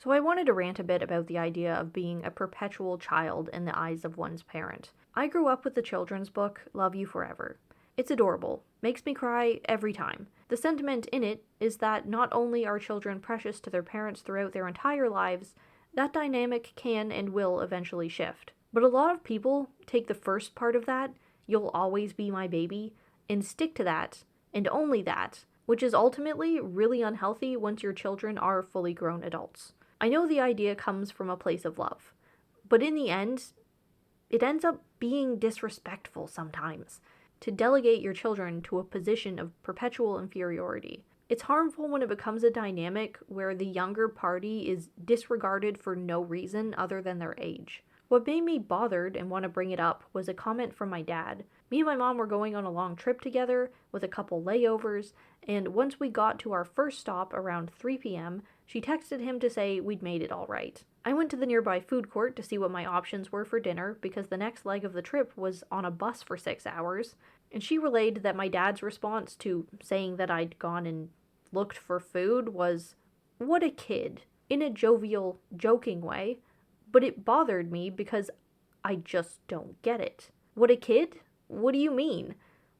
So I wanted to rant a bit about the idea of being a perpetual child in the eyes of one's parent. I grew up with the children's book, Love You Forever. It's adorable, makes me cry every time. The sentiment in it is that not only are children precious to their parents throughout their entire lives, that dynamic can and will eventually shift. But a lot of people take the first part of that, you'll always be my baby, and stick to that, and only that, which is ultimately really unhealthy once your children are fully grown adults. I know the idea comes from a place of love, but in the end, it ends up being disrespectful sometimes to delegate your children to a position of perpetual inferiority. It's harmful when it becomes a dynamic where the younger party is disregarded for no reason other than their age. What made me bothered and want to bring it up was a comment from my dad. Me and my mom were going on a long trip together with a couple layovers, and once we got to our first stop around 3 p.m., she texted him to say we'd made it all right. I went to the nearby food court to see what my options were for dinner because the next leg of the trip was on a bus for 6 hours, and she relayed that my dad's response to saying that I'd gone and looked for food was, "What a kid," in a jovial, joking way, but it bothered me because I just don't get it. What a kid? What do you mean?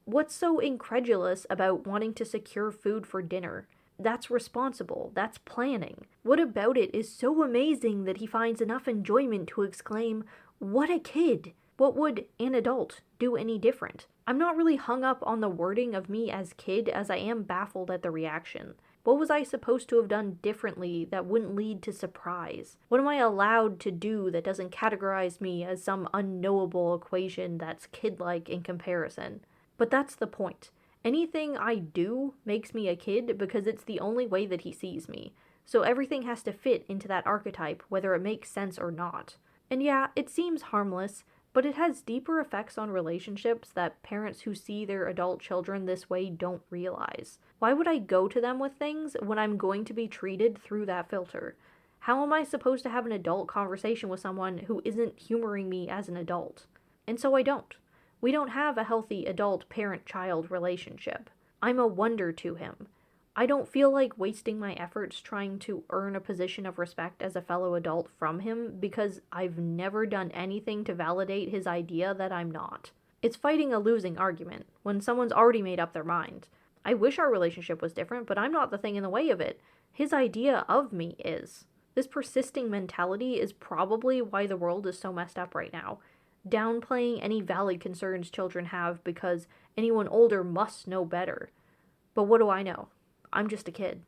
What's so incredulous about wanting to secure food for dinner? That's responsible. That's planning. What about it is so amazing that he finds enough enjoyment to exclaim, "What a kid!" What would an adult do any different? I'm not really hung up on the wording of me as kid as I am baffled at the reaction. What was I supposed to have done differently that wouldn't lead to surprise? What am I allowed to do that doesn't categorize me as some unknowable equation that's kid-like in comparison? But that's the point. Anything I do makes me a kid because it's the only way that he sees me. So everything has to fit into that archetype, whether it makes sense or not. And yeah, it seems harmless, but it has deeper effects on relationships that parents who see their adult children this way don't realize. Why would I go to them with things when I'm going to be treated through that filter? How am I supposed to have an adult conversation with someone who isn't humoring me as an adult? And so I don't. We don't have a healthy adult parent-child relationship. I'm a wonder to him. I don't feel like wasting my efforts trying to earn a position of respect as a fellow adult from him because I've never done anything to validate his idea that I'm not. It's fighting a losing argument when someone's already made up their mind. I wish our relationship was different, but I'm not the thing in the way of it. His idea of me is. This persisting mentality is probably why the world is so messed up right now. Downplaying any valid concerns children have because anyone older must know better. But what do I know? I'm just a kid.